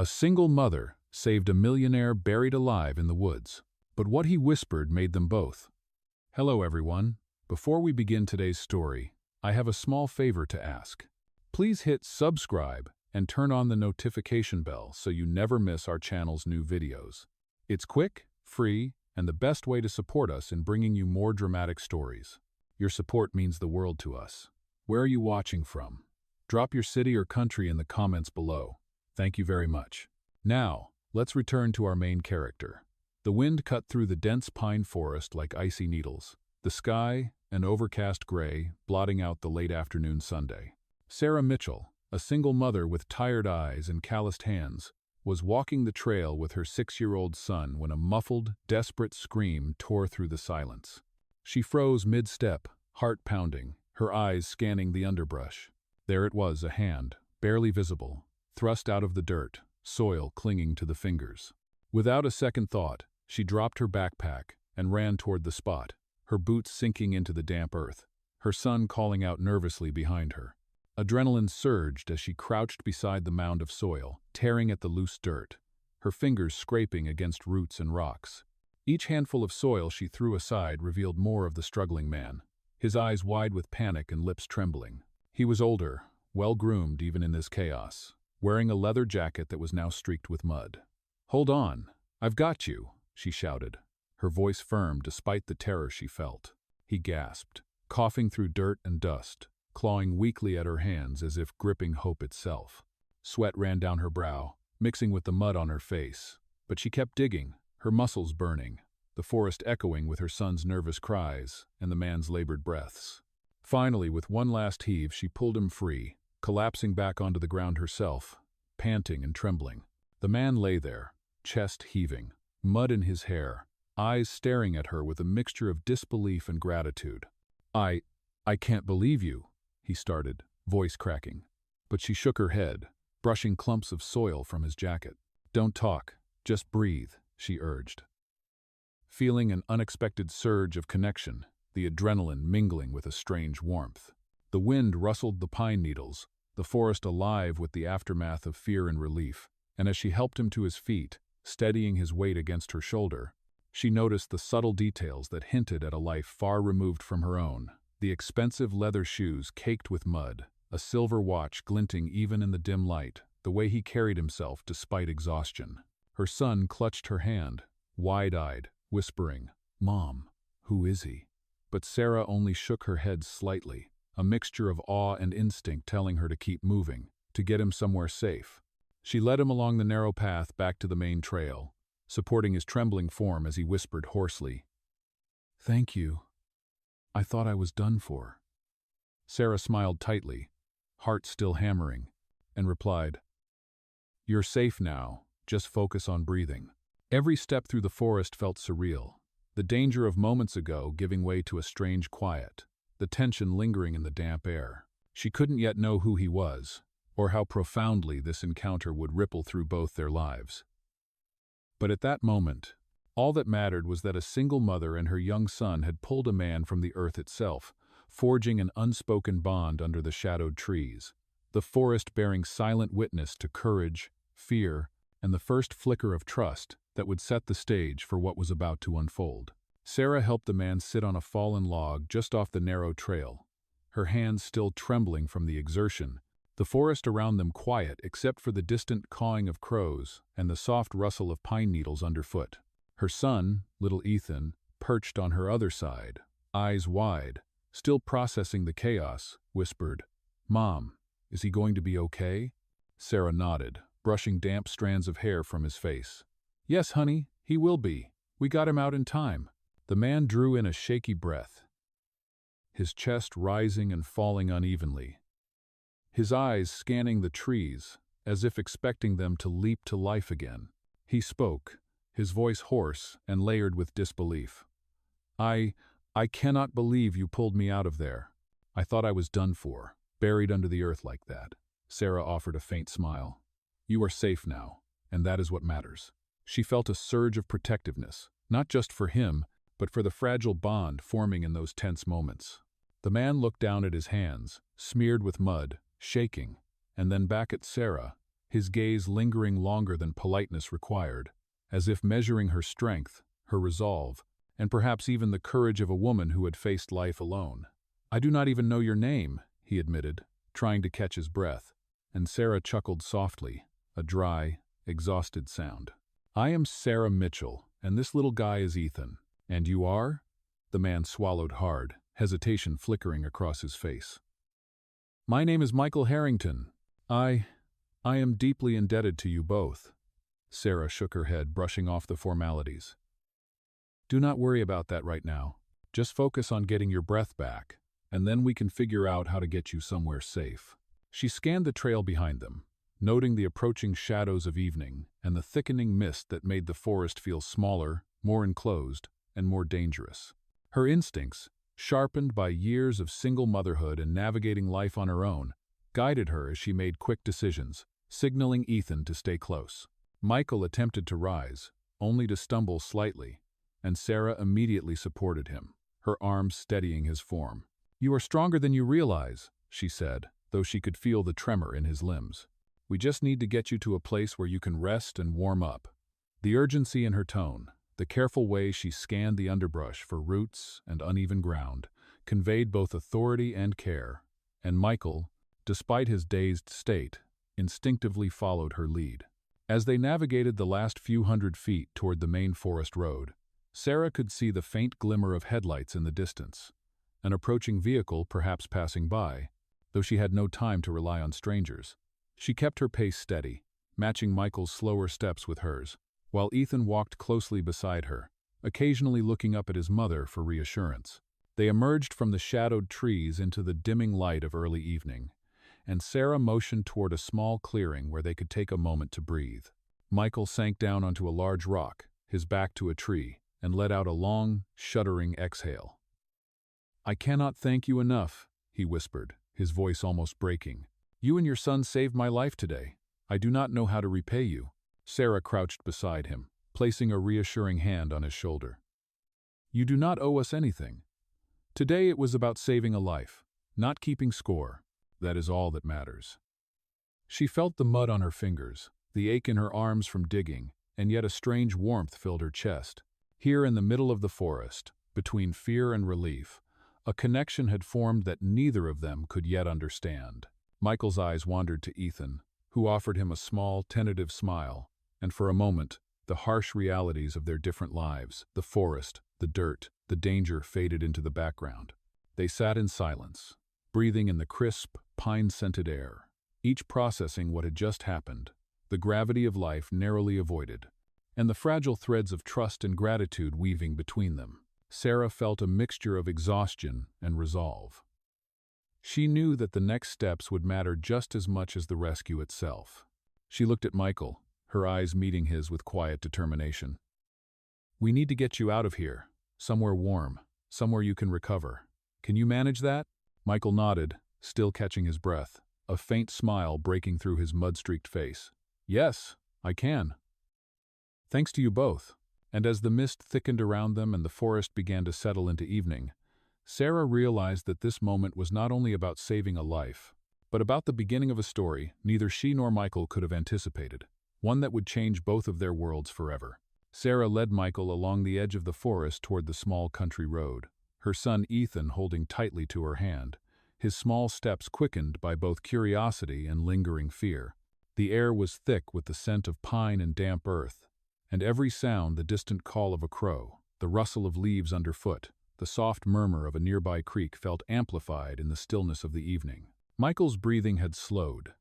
A single mother saved a millionaire buried alive in the woods. But what he whispered made them both. Hello everyone. Before we begin today's story, I have a small favor to ask. Please hit subscribe and turn on the notification bell so you never miss our channel's new videos. It's quick, free, and the best way to support us in bringing you more dramatic stories. Your support means the world to us. Where are you watching from? Drop your city or country in the comments below. Thank you very much. Now, let's return to our main character. The wind cut through the dense pine forest like icy needles. The sky, an overcast gray, blotting out the late afternoon Sunday. Sarah Mitchell, a single mother with tired eyes and calloused hands, was walking the trail with her 6-year-old son when a muffled, desperate scream tore through the silence. She froze mid-step, heart pounding, her eyes scanning the underbrush. There it was, a hand, barely visible, thrust out of the dirt, soil clinging to the fingers. Without a second thought, she dropped her backpack and ran toward the spot, her boots sinking into the damp earth, her son calling out nervously behind her. Adrenaline surged as she crouched beside the mound of soil, tearing at the loose dirt, her fingers scraping against roots and rocks. Each handful of soil she threw aside revealed more of the struggling man, his eyes wide with panic and lips trembling. He was older, well-groomed even in this chaos, wearing a leather jacket that was now streaked with mud. "Hold on, I've got you," she shouted, her voice firm despite the terror she felt. He gasped, coughing through dirt and dust, clawing weakly at her hands as if gripping hope itself. Sweat ran down her brow, mixing with the mud on her face, but she kept digging, her muscles burning, the forest echoing with her son's nervous cries and the man's labored breaths. Finally, with one last heave, she pulled him free, collapsing back onto the ground herself, panting and trembling. The man lay there, chest heaving, mud in his hair, eyes staring at her with a mixture of disbelief and gratitude. I can't believe you," he started, voice cracking. But she shook her head, brushing clumps of soil from his jacket. "Don't talk, just breathe," she urged. Feeling an unexpected surge of connection, the adrenaline mingling with a strange warmth. The wind rustled the pine needles, the forest alive with the aftermath of fear and relief, and as she helped him to his feet, steadying his weight against her shoulder, she noticed the subtle details that hinted at a life far removed from her own. The expensive leather shoes caked with mud, a silver watch glinting even in the dim light, the way he carried himself despite exhaustion. Her son clutched her hand, wide-eyed, whispering, "Mom, who is he?" But Sarah only shook her head slightly, a mixture of awe and instinct telling her to keep moving, to get him somewhere safe. She led him along the narrow path back to the main trail, supporting his trembling form as he whispered hoarsely, "Thank you. I thought I was done for." Sarah smiled tightly, heart still hammering, and replied, "You're safe now, just focus on breathing." Every step through the forest felt surreal, the danger of moments ago giving way to a strange quiet, the tension lingering in the damp air. She couldn't yet know who he was, or how profoundly this encounter would ripple through both their lives. But at that moment, all that mattered was that a single mother and her young son had pulled a man from the earth itself, forging an unspoken bond under the shadowed trees, the forest bearing silent witness to courage, fear, and the first flicker of trust that would set the stage for what was about to unfold. Sarah helped the man sit on a fallen log just off the narrow trail, her hands still trembling from the exertion, the forest around them quiet except for the distant cawing of crows and the soft rustle of pine needles underfoot. Her son, little Ethan, perched on her other side, eyes wide, still processing the chaos, whispered, "Mom, is he going to be okay?" Sarah nodded, brushing damp strands of hair from his face. "Yes, honey, he will be. We got him out in time." The man drew in a shaky breath, his chest rising and falling unevenly, his eyes scanning the trees as if expecting them to leap to life again. He spoke, his voice hoarse and layered with disbelief. I cannot believe you pulled me out of there. I thought I was done for, buried under the earth like that." Sarah offered a faint smile. "You are safe now, and that is what matters." She felt a surge of protectiveness, not just for him, but for the fragile bond forming in those tense moments. The man looked down at his hands, smeared with mud, shaking, and then back at Sarah, his gaze lingering longer than politeness required, as if measuring her strength, her resolve, and perhaps even the courage of a woman who had faced life alone. "I do not even know your name," he admitted, trying to catch his breath, and Sarah chuckled softly, a dry, exhausted sound. "I am Sarah Mitchell, and this little guy is Ethan. And you are?" The man swallowed hard, hesitation flickering across his face. "My name is Michael Harrington. I am deeply indebted to you both." Sarah shook her head, brushing off the formalities. "Do not worry about that right now. Just focus on getting your breath back, and then we can figure out how to get you somewhere safe." She scanned the trail behind them, noting the approaching shadows of evening and the thickening mist that made the forest feel smaller, more enclosed, and more dangerous. Her instincts, sharpened by years of single motherhood and navigating life on her own, guided her as she made quick decisions, signaling Ethan to stay close. Michael attempted to rise, only to stumble slightly, and Sarah immediately supported him, her arms steadying his form. "You are stronger than you realize," she said, though she could feel the tremor in his limbs. "We just need to get you to a place where you can rest and warm up." The urgency in her tone, the careful way she scanned the underbrush for roots and uneven ground, conveyed both authority and care, and Michael, despite his dazed state, instinctively followed her lead. As they navigated the last few hundred feet toward the main forest road, Sarah could see the faint glimmer of headlights in the distance, an approaching vehicle perhaps passing by, though she had no time to rely on strangers. She kept her pace steady, matching Michael's slower steps with hers, while Ethan walked closely beside her, occasionally looking up at his mother for reassurance. They emerged from the shadowed trees into the dimming light of early evening, and Sarah motioned toward a small clearing where they could take a moment to breathe. Michael sank down onto a large rock, his back to a tree, and let out a long, shuddering exhale. "I cannot thank you enough," he whispered, his voice almost breaking. "You and your son saved my life today. I do not know how to repay you." Sarah crouched beside him, placing a reassuring hand on his shoulder. "You do not owe us anything. Today it was about saving a life, not keeping score. That is all that matters." She felt the mud on her fingers, the ache in her arms from digging, and yet a strange warmth filled her chest. Here in the middle of the forest, between fear and relief, a connection had formed that neither of them could yet understand. Michael's eyes wandered to Ethan, who offered him a small, tentative smile, and for a moment, the harsh realities of their different lives, the forest, the dirt, the danger faded into the background. They sat in silence, breathing in the crisp, pine-scented air, each processing what had just happened, the gravity of life narrowly avoided, and the fragile threads of trust and gratitude weaving between them. Sarah felt a mixture of exhaustion and resolve. She knew that the next steps would matter just as much as the rescue itself. She looked at Michael, her eyes meeting his with quiet determination. "We need to get you out of here, somewhere warm, somewhere you can recover. Can you manage that?" Michael nodded, still catching his breath, a faint smile breaking through his mud-streaked face. "Yes, I can." "Thanks to you both." And as the mist thickened around them and the forest began to settle into evening, Sarah realized that this moment was not only about saving a life, but about the beginning of a story neither she nor Michael could have anticipated, one that would change both of their worlds forever. Sarah led Michael along the edge of the forest toward the small country road, her son Ethan holding tightly to her hand, his small steps quickened by both curiosity and lingering fear. The air was thick with the scent of pine and damp earth, and every sound, the distant call of a crow, the rustle of leaves underfoot, the soft murmur of a nearby creek felt amplified in the stillness of the evening. Michael's breathing had slowed,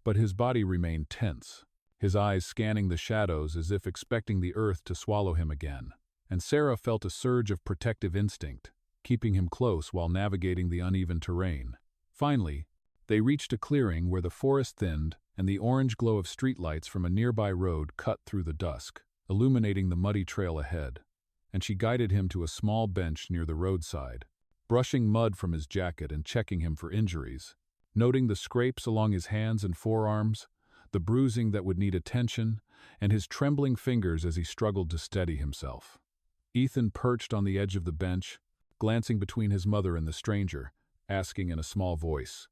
but his body remained tense, his eyes scanning the shadows as if expecting the earth to swallow him again, and Sarah felt a surge of protective instinct, keeping him close while navigating the uneven terrain. Finally, they reached a clearing where the forest thinned and the orange glow of streetlights from a nearby road cut through the dusk, illuminating the muddy trail ahead, and she guided him to a small bench near the roadside, brushing mud from his jacket and checking him for injuries, noting the scrapes along his hands and forearms, the bruising that would need attention, and his trembling fingers as he struggled to steady himself. Ethan perched on the edge of the bench, glancing between his mother and the stranger, asking in a small voice,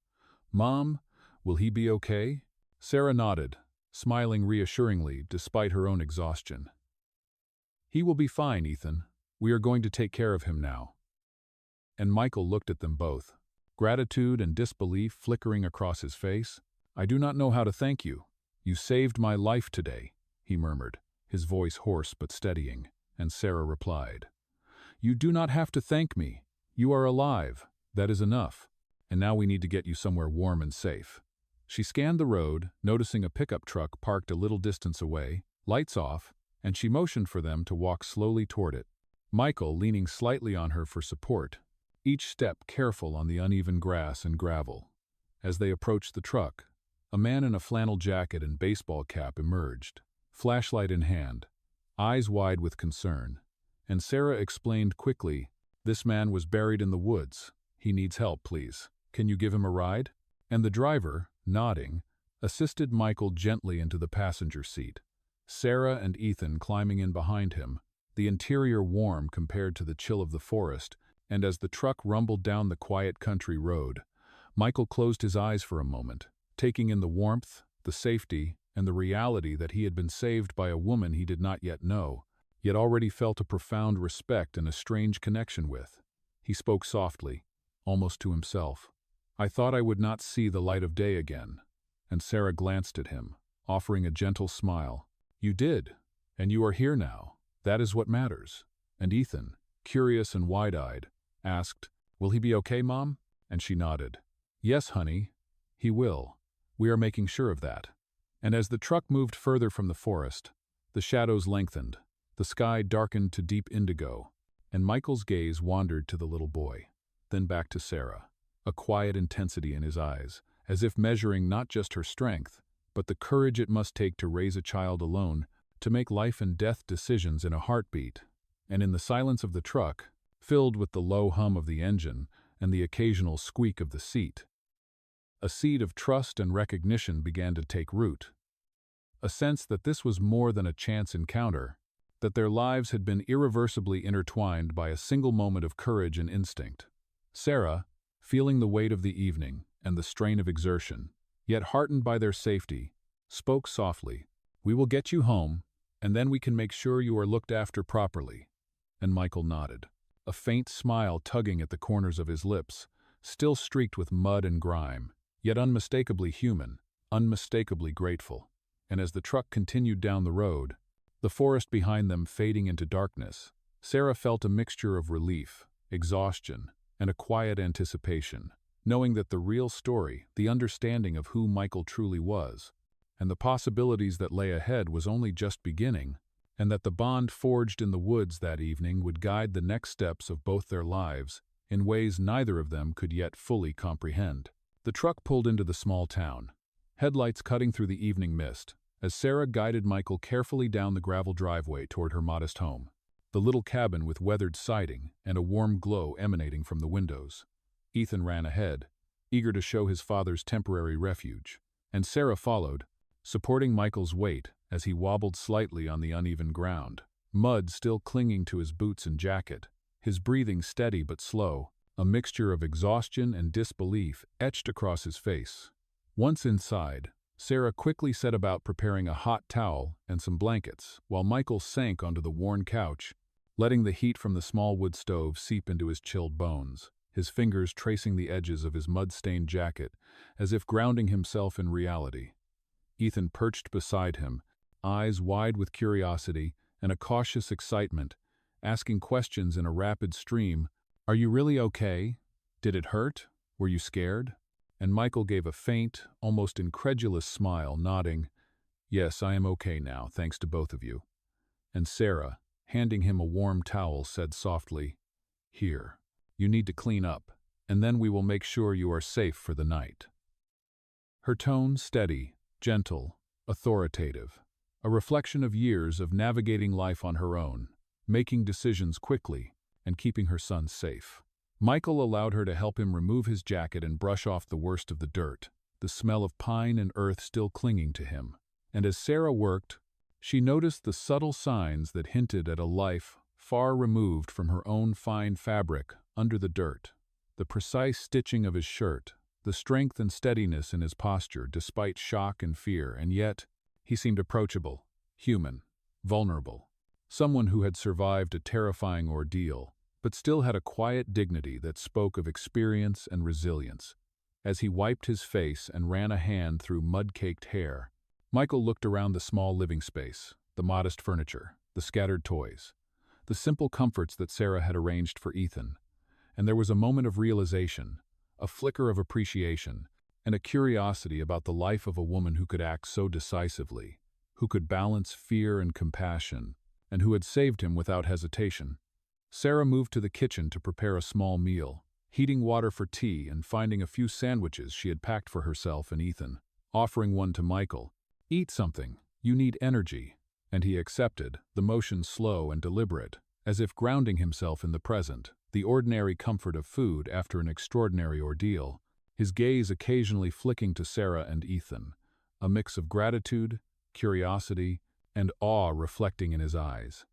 "Mom, will he be okay?" Sarah nodded, smiling reassuringly despite her own exhaustion. "He will be fine, Ethan. We are going to take care of him now." And Michael looked at them both, gratitude and disbelief flickering across his face. "I do not know how to thank you. You saved my life today," he murmured, his voice hoarse but steadying, and Sarah replied, "You do not have to thank me. You are alive. That is enough. And now we need to get you somewhere warm and safe." She scanned the road, noticing a pickup truck parked a little distance away, lights off, and she motioned for them to walk slowly toward it, Michael leaning slightly on her for support, each step careful on the uneven grass and gravel. As they approached the truck, a man in a flannel jacket and baseball cap emerged, flashlight in hand, eyes wide with concern, and Sarah explained quickly, "This man was buried in the woods. He needs help, please. Can you give him a ride?" And the driver, nodding, assisted Michael gently into the passenger seat, Sarah and Ethan climbing in behind him, the interior warm compared to the chill of the forest, and as the truck rumbled down the quiet country road, Michael closed his eyes for a moment, taking in the warmth, the safety, and the reality that he had been saved by a woman he did not yet know, yet already felt a profound respect and a strange connection with. He spoke softly, almost to himself. "I thought I would not see the light of day again," and Sarah glanced at him, offering a gentle smile. "You did, and you are here now. That is what matters." And Ethan, curious and wide-eyed, asked, "Will he be okay, Mom?" And she nodded. "Yes, honey, he will. We are making sure of that." And as the truck moved further from the forest, the shadows lengthened, the sky darkened to deep indigo, and Michael's gaze wandered to the little boy, then back to Sarah, a quiet intensity in his eyes, as if measuring not just her strength, but the courage it must take to raise a child alone, to make life and death decisions in a heartbeat. And in the silence of the truck, filled with the low hum of the engine and the occasional squeak of the seat, a seed of trust and recognition began to take root. A sense that this was more than a chance encounter, that their lives had been irreversibly intertwined by a single moment of courage and instinct. Sarah, feeling the weight of the evening and the strain of exertion, yet heartened by their safety, spoke softly, "We will get you home, and then we can make sure you are looked after properly." And Michael nodded, a faint smile tugging at the corners of his lips, still streaked with mud and grime, yet unmistakably human, unmistakably grateful. And as the truck continued down the road, the forest behind them fading into darkness, Sarah felt a mixture of relief, exhaustion, and a quiet anticipation, knowing that the real story, the understanding of who Michael truly was, and the possibilities that lay ahead was only just beginning, and that the bond forged in the woods that evening would guide the next steps of both their lives in ways neither of them could yet fully comprehend. The truck pulled into the small town, headlights cutting through the evening mist, as Sarah guided Michael carefully down the gravel driveway toward her modest home, the little cabin with weathered siding and a warm glow emanating from the windows. Ethan ran ahead, eager to show his father's temporary refuge, and Sarah followed, supporting Michael's weight as he wobbled slightly on the uneven ground, mud still clinging to his boots and jacket, his breathing steady but slow, a mixture of exhaustion and disbelief etched across his face. Once inside, Sarah quickly set about preparing a hot towel and some blankets, while Michael sank onto the worn couch, letting the heat from the small wood stove seep into his chilled bones, his fingers tracing the edges of his mud-stained jacket as if grounding himself in reality. Ethan perched beside him, eyes wide with curiosity and a cautious excitement, asking questions in a rapid stream. "Are you really okay? Did it hurt? Were you scared?" And Michael gave a faint, almost incredulous smile, nodding, "Yes, I am okay now, thanks to both of you." And Sarah, handing him a warm towel, said softly, "Here, you need to clean up, and then we will make sure you are safe for the night." Her tone steady, gentle, authoritative, a reflection of years of navigating life on her own, making decisions quickly, and keeping her son safe. Michael allowed her to help him remove his jacket and brush off the worst of the dirt, the smell of pine and earth still clinging to him. And as Sarah worked, she noticed the subtle signs that hinted at a life far removed from her own fine fabric under the dirt, the precise stitching of his shirt, the strength and steadiness in his posture despite shock and fear, and yet he seemed approachable, human, vulnerable. Someone who had survived a terrifying ordeal, but still had a quiet dignity that spoke of experience and resilience. As he wiped his face and ran a hand through mud-caked hair, Michael looked around the small living space, the modest furniture, the scattered toys, the simple comforts that Sarah had arranged for Ethan, and there was a moment of realization, a flicker of appreciation, and a curiosity about the life of a woman who could act so decisively, who could balance fear and compassion, and who had saved him without hesitation. Sarah moved to the kitchen to prepare a small meal, heating water for tea and finding a few sandwiches she had packed for herself and Ethan, offering one to Michael. "Eat something, you need energy," and he accepted, the motion slow and deliberate, as if grounding himself in the present, the ordinary comfort of food after an extraordinary ordeal, his gaze occasionally flicking to Sarah and Ethan, a mix of gratitude, curiosity, and awe reflecting in his eyes.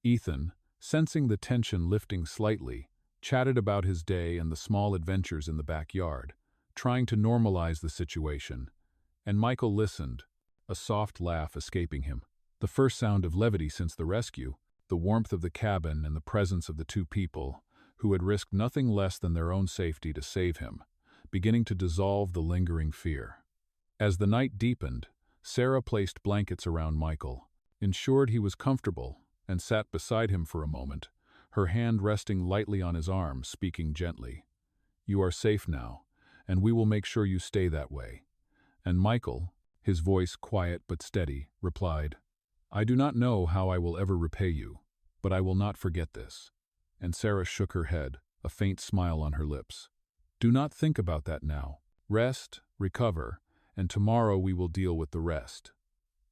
Ethan, sensing the tension lifting slightly, chatted about his day and the small adventures in the backyard, trying to normalize the situation, and Michael listened, a soft laugh escaping him. The first sound of levity since the rescue, the warmth of the cabin and the presence of the two people, who had risked nothing less than their own safety to save him, beginning to dissolve the lingering fear. As the night deepened, Sarah placed blankets around Michael, ensured he was comfortable, and sat beside him for a moment, her hand resting lightly on his arm, speaking gently. "You are safe now, and we will make sure you stay that way." And Michael, his voice quiet but steady, replied, "I do not know how I will ever repay you, but I will not forget this." And Sarah shook her head, a faint smile on her lips. "Do not think about that now. Rest, recover, and tomorrow we will deal with the rest."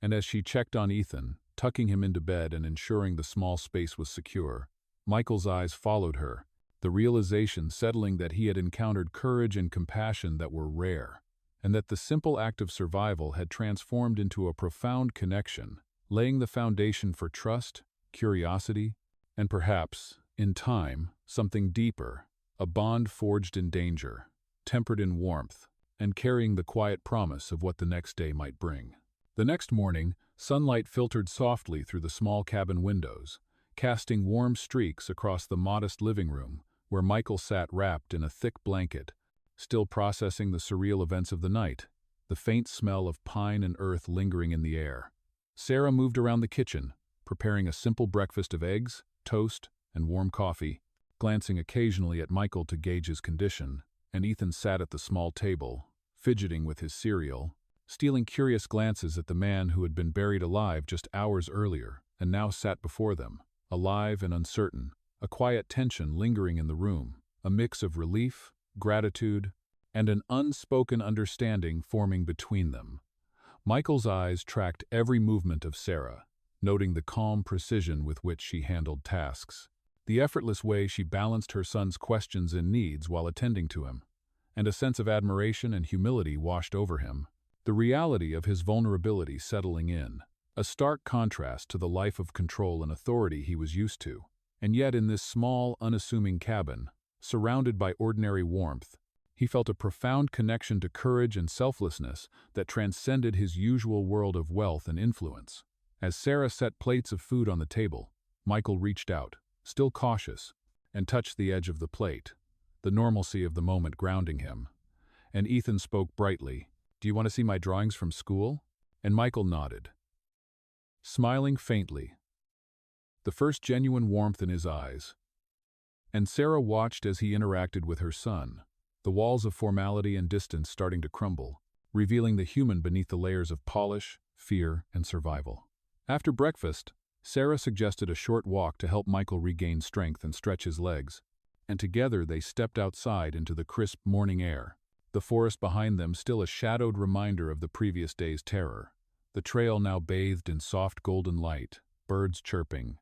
And as she checked on Ethan, tucking him into bed and ensuring the small space was secure, Michael's eyes followed her, the realization settling that he had encountered courage and compassion that were rare, and that the simple act of survival had transformed into a profound connection, laying the foundation for trust, curiosity, and perhaps, in time, something deeper, a bond forged in danger, tempered in warmth, and carrying the quiet promise of what the next day might bring. The next morning, sunlight filtered softly through the small cabin windows, casting warm streaks across the modest living room, where Michael sat wrapped in a thick blanket, still processing the surreal events of the night, the faint smell of pine and earth lingering in the air. Sarah moved around the kitchen, preparing a simple breakfast of eggs, toast, and warm coffee, glancing occasionally at Michael to gauge his condition, and Ethan sat at the small table, fidgeting with his cereal, stealing curious glances at the man who had been buried alive just hours earlier and now sat before them, alive and uncertain, a quiet tension lingering in the room, a mix of relief, gratitude, and an unspoken understanding forming between them. Michael's eyes tracked every movement of Sarah, noting the calm precision with which she handled tasks, the effortless way she balanced her son's questions and needs while attending to him, and a sense of admiration and humility washed over him, the reality of his vulnerability settling in, a stark contrast to the life of control and authority he was used to. And yet in this small, unassuming cabin, surrounded by ordinary warmth, he felt a profound connection to courage and selflessness that transcended his usual world of wealth and influence. As Sarah set plates of food on the table, Michael reached out, still cautious, and touched the edge of the plate, the normalcy of the moment grounding him. And Ethan spoke brightly, "Do you want to see my drawings from school?" And Michael nodded, smiling faintly, the first genuine warmth in his eyes. And Sarah watched as he interacted with her son, the walls of formality and distance starting to crumble, revealing the human beneath the layers of polish, fear, and survival. After breakfast, Sarah suggested a short walk to help Michael regain strength and stretch his legs, and together they stepped outside into the crisp morning air, the forest behind them still a shadowed reminder of the previous day's terror, the trail now bathed in soft golden light, birds chirping,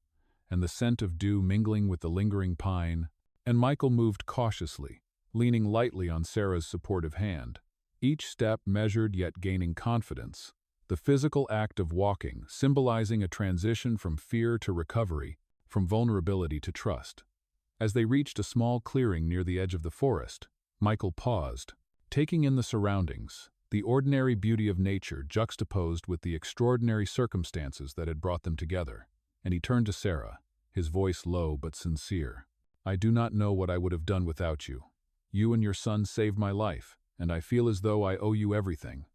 and the scent of dew mingling with the lingering pine, and Michael moved cautiously, leaning lightly on Sarah's supportive hand, each step measured yet gaining confidence, the physical act of walking symbolizing a transition from fear to recovery, from vulnerability to trust. As they reached a small clearing near the edge of the forest, Michael paused, taking in the surroundings, the ordinary beauty of nature juxtaposed with the extraordinary circumstances that had brought them together. And he turned to Sarah, his voice low but sincere. "I do not know what I would have done without you. You and your son saved my life, and I feel as though I owe you everything."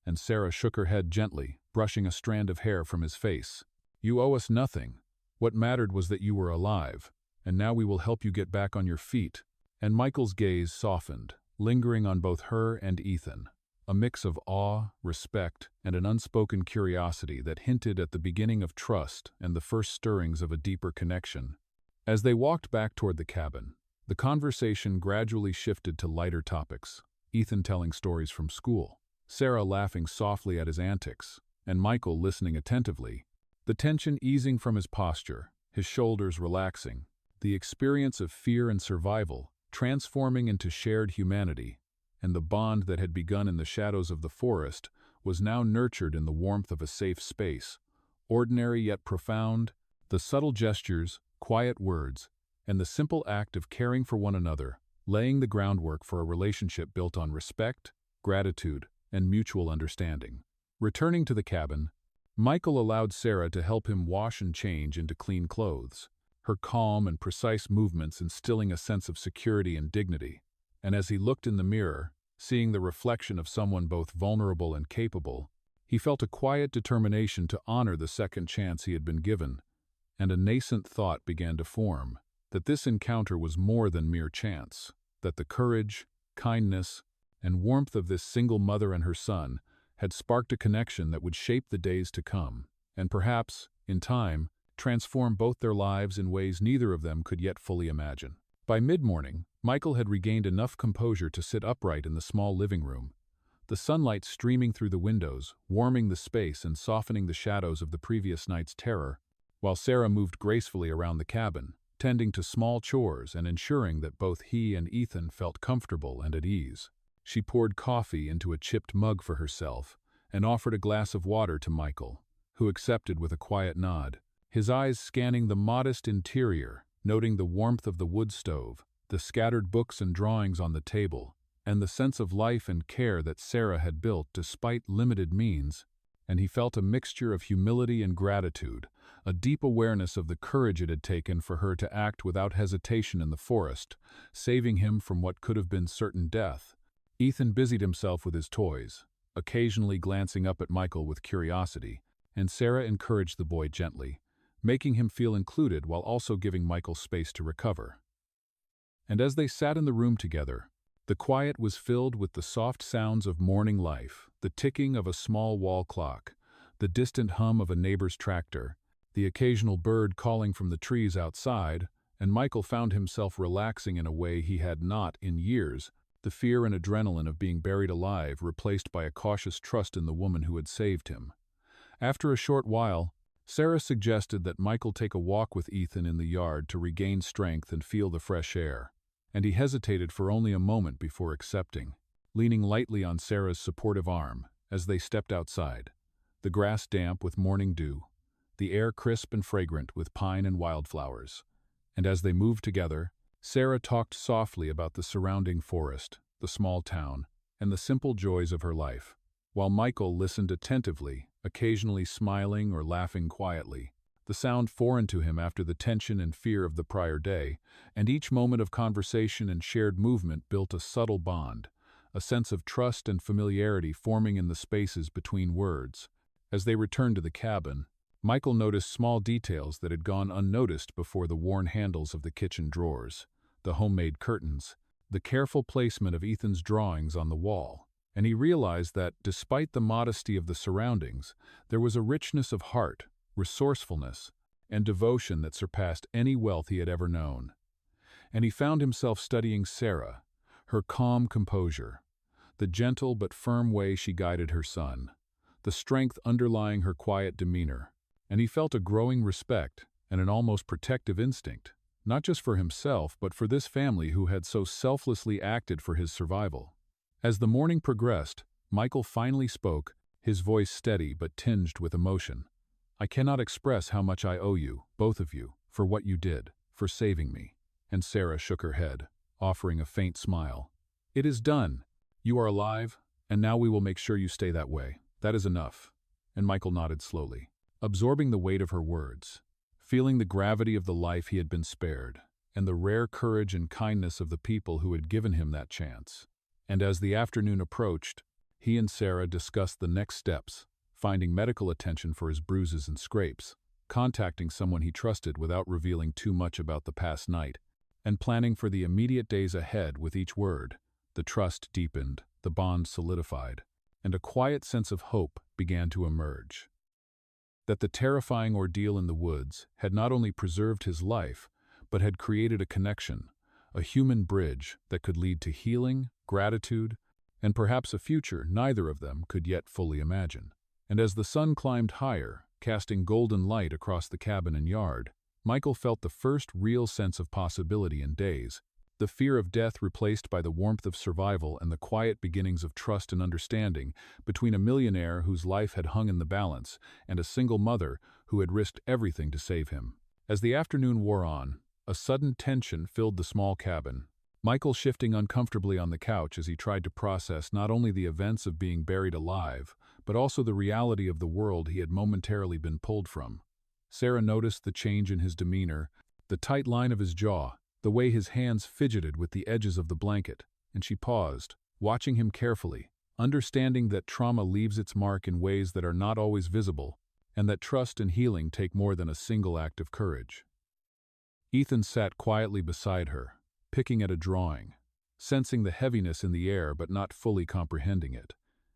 And Sarah shook her head gently, brushing a strand of hair from his face. "You owe us nothing. What mattered was that you were alive, and now we will help you get back on your feet." And Michael's gaze softened, lingering on both her and Ethan, a mix of awe, respect, and an unspoken curiosity that hinted at the beginning of trust and the first stirrings of a deeper connection. As they walked back toward the cabin, the conversation gradually shifted to lighter topics, Ethan telling stories from school, Sarah laughing softly at his antics, and Michael listening attentively, the tension easing from his posture, his shoulders relaxing, the experience of fear and survival transforming into shared humanity, and the bond that had begun in the shadows of the forest was now nurtured in the warmth of a safe space, ordinary yet profound, the subtle gestures, quiet words, and the simple act of caring for one another, laying the groundwork for a relationship built on respect, gratitude, and mutual understanding. Returning to the cabin, Michael allowed Sarah to help him wash and change into clean clothes, her calm and precise movements instilling a sense of security and dignity. And as he looked in the mirror, seeing the reflection of someone both vulnerable and capable, he felt a quiet determination to honor the second chance he had been given, and a nascent thought began to form, that this encounter was more than mere chance, that the courage, kindness, and warmth of this single mother and her son had sparked a connection that would shape the days to come, and perhaps, in time, transform both their lives in ways neither of them could yet fully imagine. By mid-morning, Michael had regained enough composure to sit upright in the small living room, the sunlight streaming through the windows, warming the space and softening the shadows of the previous night's terror, while Sarah moved gracefully around the cabin, tending to small chores and ensuring that both he and Ethan felt comfortable and at ease. She poured coffee into a chipped mug for herself and offered a glass of water to Michael, who accepted with a quiet nod, his eyes scanning the modest interior, noting the warmth of the wood stove, the scattered books and drawings on the table, and the sense of life and care that Sarah had built despite limited means, and he felt a mixture of humility and gratitude, a deep awareness of the courage it had taken for her to act without hesitation in the forest, saving him from what could have been certain death. Ethan busied himself with his toys, occasionally glancing up at Michael with curiosity, and Sarah encouraged the boy gently, making him feel included while also giving Michael space to recover. And as they sat in the room together, the quiet was filled with the soft sounds of morning life, the ticking of a small wall clock, the distant hum of a neighbor's tractor, the occasional bird calling from the trees outside, and Michael found himself relaxing in a way he had not in years, the fear and adrenaline of being buried alive replaced by a cautious trust in the woman who had saved him. After a short while, Sarah suggested that Michael take a walk with Ethan in the yard to regain strength and feel the fresh air, and he hesitated for only a moment before accepting, leaning lightly on Sarah's supportive arm as they stepped outside, the grass damp with morning dew, the air crisp and fragrant with pine and wildflowers. And as they moved together, Sarah talked softly about the surrounding forest, the small town, and the simple joys of her life, while Michael listened attentively, occasionally smiling or laughing quietly, the sound foreign to him after the tension and fear of the prior day, and each moment of conversation and shared movement built a subtle bond, a sense of trust and familiarity forming in the spaces between words. As they returned to the cabin, Michael noticed small details that had gone unnoticed before: the worn handles of the kitchen drawers, the homemade curtains, the careful placement of Ethan's drawings on the wall, and he realized that, despite the modesty of the surroundings, there was a richness of heart, resourcefulness, and devotion that surpassed any wealth he had ever known. And he found himself studying Sarah, her calm composure, the gentle but firm way she guided her son, the strength underlying her quiet demeanor, and he felt a growing respect and an almost protective instinct, not just for himself but for this family who had so selflessly acted for his survival. As the morning progressed, Michael finally spoke, his voice steady but tinged with emotion. "I cannot express how much I owe you, both of you, for what you did, for saving me." And Sarah shook her head, offering a faint smile. "It is done. You are alive, and now we will make sure you stay that way. That is enough." And Michael nodded slowly, absorbing the weight of her words, feeling the gravity of the life he had been spared, and the rare courage and kindness of the people who had given him that chance. And as the afternoon approached, he and Sarah discussed the next steps, finding medical attention for his bruises and scrapes, contacting someone he trusted without revealing too much about the past night, and planning for the immediate days ahead. With each word, the trust deepened, the bond solidified, and a quiet sense of hope began to emerge. That the terrifying ordeal in the woods had not only preserved his life, but had created a connection, a human bridge that could lead to healing, gratitude, and perhaps a future neither of them could yet fully imagine. And as the sun climbed higher, casting golden light across the cabin and yard, Michael felt the first real sense of possibility in days, the fear of death replaced by the warmth of survival and the quiet beginnings of trust and understanding between a millionaire whose life had hung in the balance and a single mother who had risked everything to save him. As the afternoon wore on, a sudden tension filled the small cabin, Michael shifting uncomfortably on the couch as he tried to process not only the events of being buried alive, but also the reality of the world he had momentarily been pulled from. Sarah noticed the change in his demeanor, the tight line of his jaw, the way his hands fidgeted with the edges of the blanket, and she paused, watching him carefully, understanding that trauma leaves its mark in ways that are not always visible, and that trust and healing take more than a single act of courage. Ethan sat quietly beside her, picking at a drawing, sensing the heaviness in the air but not fully comprehending it,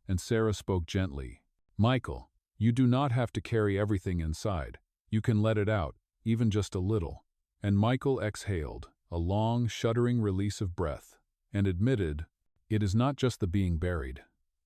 and Sarah spoke gently. "Michael, you do not have to carry everything inside. You can let it out, even just a little." And Michael exhaled, a long, shuddering release of breath, and admitted, "It is not just the being buried.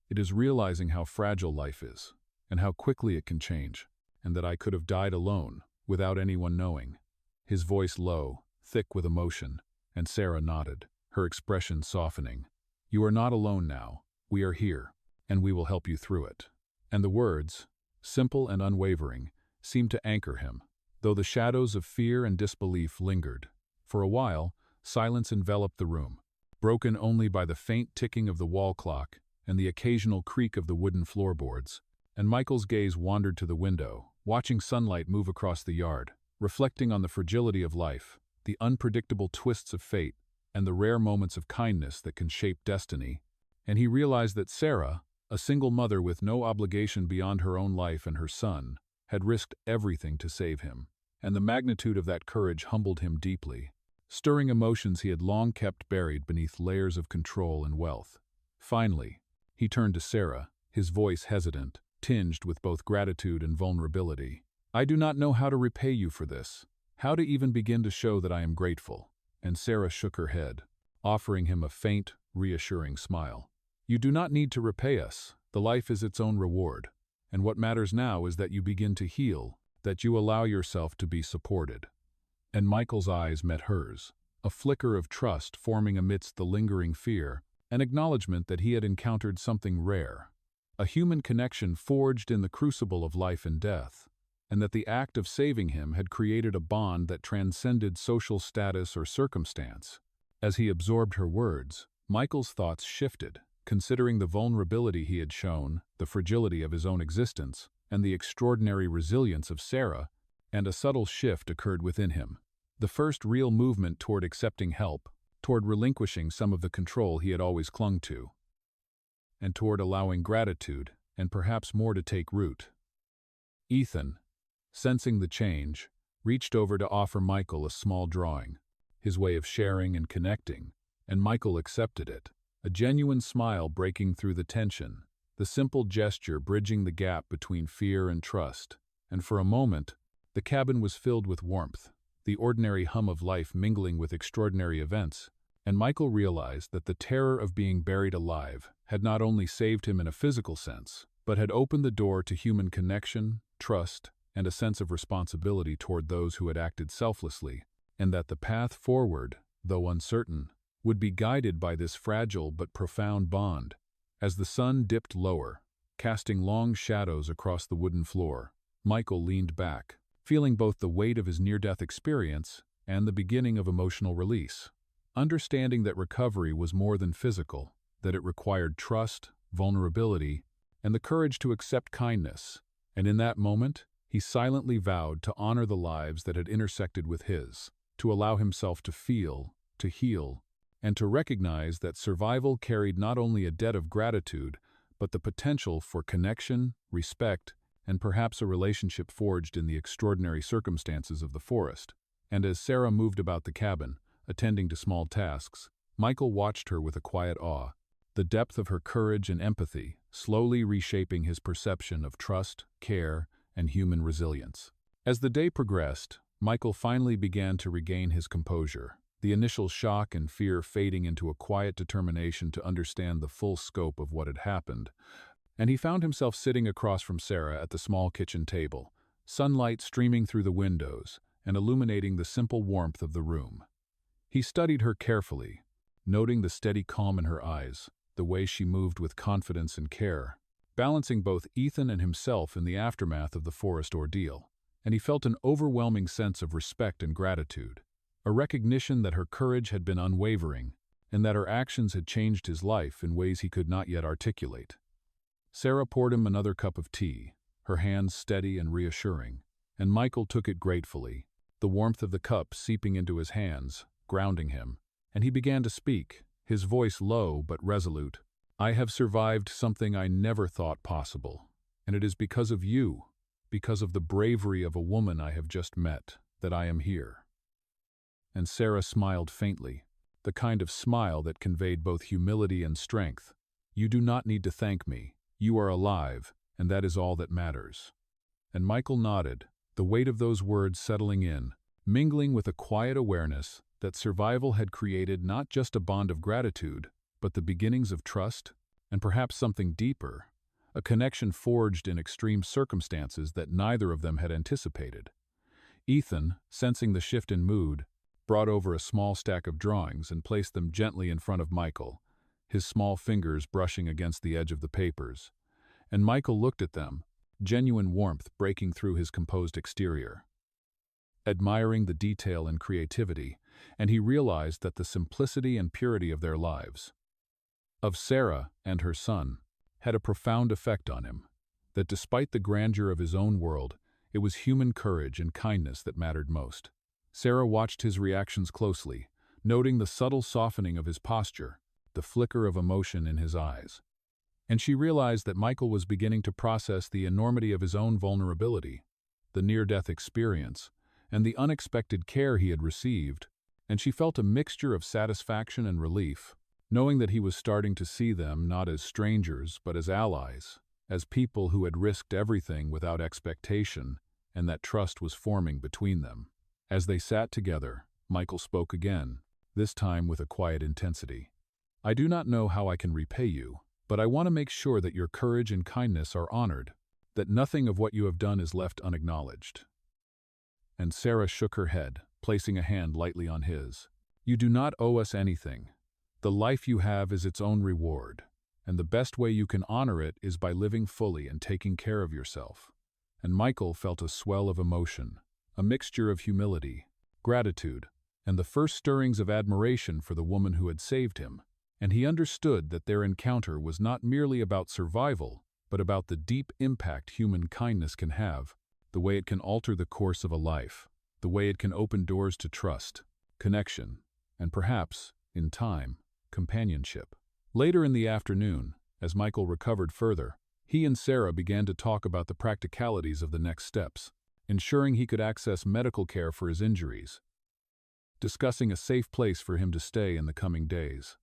It is realizing how fragile life is, and how quickly it can change, and that I could have died alone, without anyone knowing." His voice low, thick with emotion, and Sarah nodded, her expression softening. "You are not alone now. We are here, and we will help you through it." And the words, simple and unwavering, seemed to anchor him, though the shadows of fear and disbelief lingered. For a while, silence enveloped the room, broken only by the faint ticking of the wall clock and the occasional creak of the wooden floorboards, and Michael's gaze wandered to the window, watching sunlight move across the yard, reflecting on the fragility of life, the unpredictable twists of fate, and the rare moments of kindness that can shape destiny. And he realized that Sarah, a single mother with no obligation beyond her own life and her son, had risked everything to save him, and the magnitude of that courage humbled him deeply, stirring emotions he had long kept buried beneath layers of control and wealth. Finally, he turned to Sarah, his voice hesitant, tinged with both gratitude and vulnerability. "I do not know how to repay you for this, how to even begin to show that I am grateful." And Sarah shook her head, offering him a faint, reassuring smile. "You do not need to repay us. The life is its own reward. And what matters now is that you begin to heal, that you allow yourself to be supported." And Michael's eyes met hers, a flicker of trust forming amidst the lingering fear, an acknowledgement that he had encountered something rare, a human connection forged in the crucible of life and death, and that the act of saving him had created a bond that transcended social status or circumstance. As he absorbed her words, Michael's thoughts shifted, considering the vulnerability he had shown, the fragility of his own existence, and the extraordinary resilience of Sarah, and a subtle shift occurred within him. The first real movement toward accepting help, toward relinquishing some of the control he had always clung to, and toward allowing gratitude, and perhaps more, to take root. Ethan, sensing the change, reached over to offer Michael a small drawing, his way of sharing and connecting, and Michael accepted it, a genuine smile breaking through the tension, the simple gesture bridging the gap between fear and trust. And for a moment, the cabin was filled with warmth, the ordinary hum of life mingling with extraordinary events, and Michael realized that the terror of being buried alive had not only saved him in a physical sense, but had opened the door to human connection, trust, and a sense of responsibility toward those who had acted selflessly, and that the path forward, though uncertain, would be guided by this fragile but profound bond. As the sun dipped lower, casting long shadows across the wooden floor, Michael leaned back, feeling both the weight of his near-death experience and the beginning of emotional release. Understanding that recovery was more than physical, that it required trust, vulnerability, and the courage to accept kindness, and in that moment, he silently vowed to honor the lives that had intersected with his, to allow himself to feel, to heal, and to recognize that survival carried not only a debt of gratitude, but the potential for connection, respect, and perhaps a relationship forged in the extraordinary circumstances of the forest. And as Sarah moved about the cabin, attending to small tasks, Michael watched her with a quiet awe, the depth of her courage and empathy slowly reshaping his perception of trust, care, and human resilience. As the day progressed, Michael finally began to regain his composure, the initial shock and fear fading into a quiet determination to understand the full scope of what had happened, and he found himself sitting across from Sarah at the small kitchen table, sunlight streaming through the windows and illuminating the simple warmth of the room. He studied her carefully, noting the steady calm in her eyes, the way she moved with confidence and care, balancing both Ethan and himself in the aftermath of the forest ordeal, and he felt an overwhelming sense of respect and gratitude, a recognition that her courage had been unwavering, and that her actions had changed his life in ways he could not yet articulate. Sarah poured him another cup of tea, her hands steady and reassuring, and Michael took it gratefully, the warmth of the cup seeping into his hands, grounding him, and he began to speak, his voice low but resolute. "I have survived something I never thought possible, and it is because of you, because of the bravery of a woman I have just met, that I am here." And Sarah smiled faintly, the kind of smile that conveyed both humility and strength. "You do not need to thank me. You are alive, and that is all that matters." And Michael nodded, the weight of those words settling in, mingling with a quiet awareness that survival had created not just a bond of gratitude, but the beginnings of trust, and perhaps something deeper, a connection forged in extreme circumstances that neither of them had anticipated. Ethan, sensing the shift in mood, brought over a small stack of drawings and placed them gently in front of Michael, his small fingers brushing against the edge of the papers. And Michael looked at them, genuine warmth breaking through his composed exterior, admiring the detail and creativity, and he realized that the simplicity and purity of their lives, of Sarah and her son, had a profound effect on him, that despite the grandeur of his own world, it was human courage and kindness that mattered most. Sarah watched his reactions closely, noting the subtle softening of his posture, the flicker of emotion in his eyes. And she realized that Michael was beginning to process the enormity of his own vulnerability, the near-death experience, and the unexpected care he had received, and she felt a mixture of satisfaction and relief, knowing that he was starting to see them not as strangers but as allies, as people who had risked everything without expectation, and that trust was forming between them. As they sat together, Michael spoke again, this time with a quiet intensity. "I do not know how I can repay you, but I want to make sure that your courage and kindness are honored, that nothing of what you have done is left unacknowledged." And Sarah shook her head, placing a hand lightly on his. "You do not owe us anything. The life you have is its own reward, and the best way you can honor it is by living fully and taking care of yourself." And Michael felt a swell of emotion, a mixture of humility, gratitude, and the first stirrings of admiration for the woman who had saved him, and he understood that their encounter was not merely about survival, but about the deep impact human kindness can have, the way it can alter the course of a life, the way it can open doors to trust, connection, and perhaps, in time, companionship. Later in the afternoon, as Michael recovered further, he and Sarah began to talk about the practicalities of the next steps, ensuring he could access medical care for his injuries, discussing a safe place for him to stay in the coming days.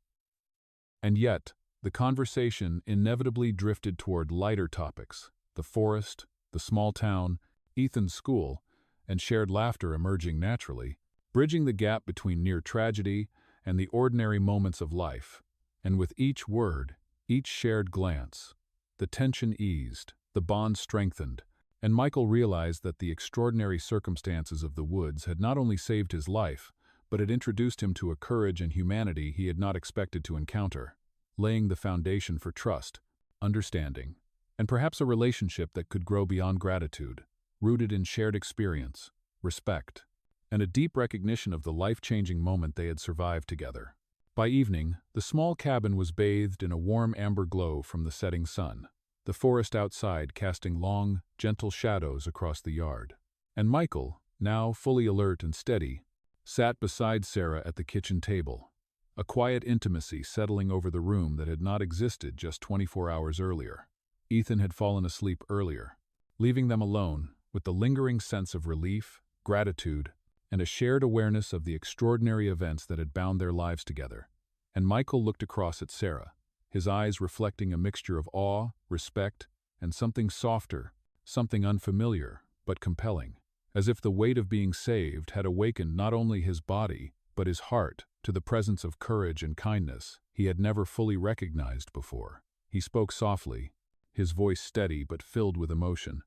And yet, the conversation inevitably drifted toward lighter topics, the forest, the small town, Ethan's school, and shared laughter emerging naturally, bridging the gap between near tragedy and the ordinary moments of life. And with each word, each shared glance, the tension eased, the bond strengthened, and Michael realized that the extraordinary circumstances of the woods had not only saved his life, but had introduced him to a courage and humanity he had not expected to encounter, laying the foundation for trust, understanding, and perhaps a relationship that could grow beyond gratitude, rooted in shared experience, respect, and a deep recognition of the life-changing moment they had survived together. By evening, the small cabin was bathed in a warm amber glow from the setting sun, the forest outside casting long, gentle shadows across the yard. And Michael, now fully alert and steady, sat beside Sarah at the kitchen table, a quiet intimacy settling over the room that had not existed just 24 hours earlier. Ethan had fallen asleep earlier, leaving them alone with the lingering sense of relief, gratitude, and a shared awareness of the extraordinary events that had bound their lives together. And Michael looked across at Sarah, his eyes reflecting a mixture of awe, respect, and something softer, something unfamiliar, but compelling, as if the weight of being saved had awakened not only his body, but his heart, to the presence of courage and kindness he had never fully recognized before. He spoke softly, his voice steady but filled with emotion.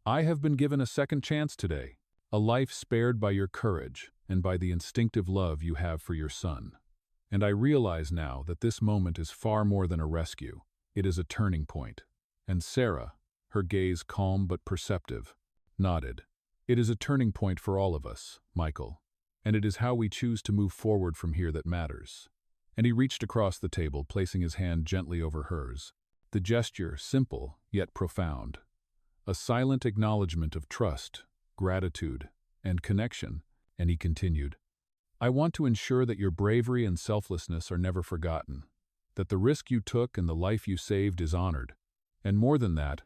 "I have been given a second chance today. A life spared by your courage and by the instinctive love you have for your son. And I realize now that this moment is far more than a rescue. It is a turning point." And Sarah, her gaze calm but perceptive, nodded. "It is a turning point for all of us, Michael, and it is how we choose to move forward from here that matters." And he reached across the table, placing his hand gently over hers, the gesture simple yet profound, a silent acknowledgement of trust, gratitude, and connection. And he continued, "I want to ensure that your bravery and selflessness are never forgotten, that the risk you took and the life you saved is honored. And more than that,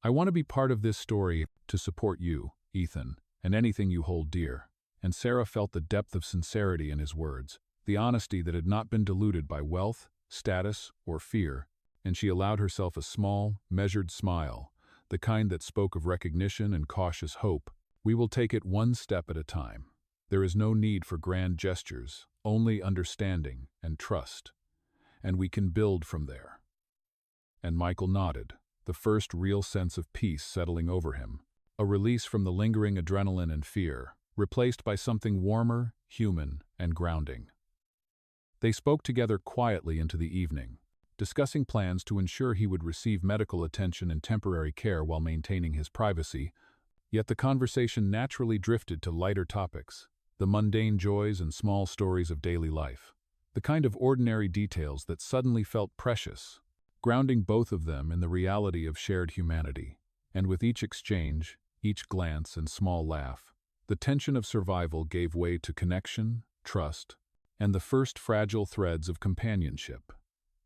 I want to be part of this story to support you, Ethan, and anything you hold dear." And Sarah felt the depth of sincerity in his words, the honesty that had not been diluted by wealth, status, or fear, and she allowed herself a small, measured smile, the kind that spoke of recognition and cautious hope. "We will take it one step at a time. There is no need for grand gestures, only understanding and trust. And we can build from there." And Michael nodded, the first real sense of peace settling over him, a release from the lingering adrenaline and fear, replaced by something warmer, human, and grounding. They spoke together quietly into the evening, discussing plans to ensure he would receive medical attention and temporary care while maintaining his privacy. Yet the conversation naturally drifted to lighter topics, the mundane joys and small stories of daily life, the kind of ordinary details that suddenly felt precious, grounding both of them in the reality of shared humanity. And with each exchange, each glance and small laugh, the tension of survival gave way to connection, trust, and the first fragile threads of companionship.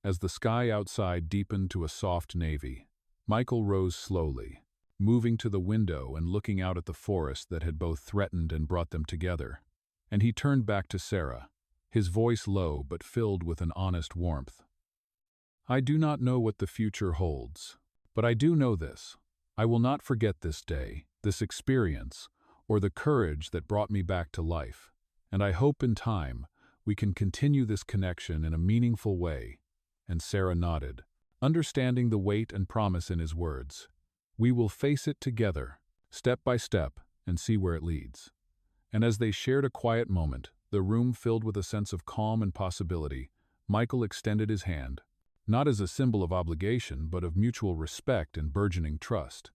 As the sky outside deepened to a soft navy, Michael rose slowly, moving to the window and looking out at the forest that had both threatened and brought them together. And he turned back to Sarah, his voice low but filled with an honest warmth. "I do not know what the future holds, but I do know this. I will not forget this day, this experience, or the courage that brought me back to life. And I hope in time we can continue this connection in a meaningful way." And Sarah nodded, understanding the weight and promise in his words. "We will face it together, step by step, and see where it leads." And as they shared a quiet moment, the room filled with a sense of calm and possibility, Michael extended his hand, not as a symbol of obligation but of mutual respect and burgeoning trust.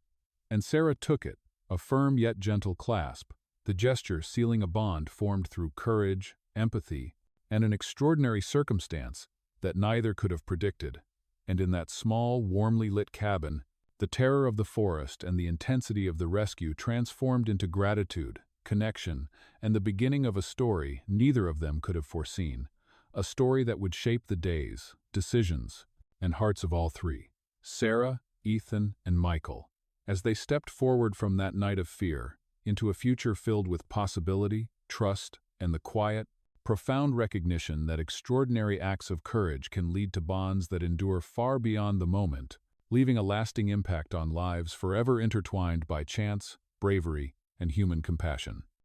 And Sarah took it, a firm yet gentle clasp, the gesture sealing a bond formed through courage, empathy, and an extraordinary circumstance that neither could have predicted. And in that small, warmly lit cabin, the terror of the forest and the intensity of the rescue transformed into gratitude, connection, and the beginning of a story neither of them could have foreseen, a story that would shape the days, decisions, and hearts of all three, Sarah, Ethan, and Michael, as they stepped forward from that night of fear into a future filled with possibility, trust, and the quiet, profound recognition that extraordinary acts of courage can lead to bonds that endure far beyond the moment, leaving a lasting impact on lives forever intertwined by chance, bravery, and human compassion.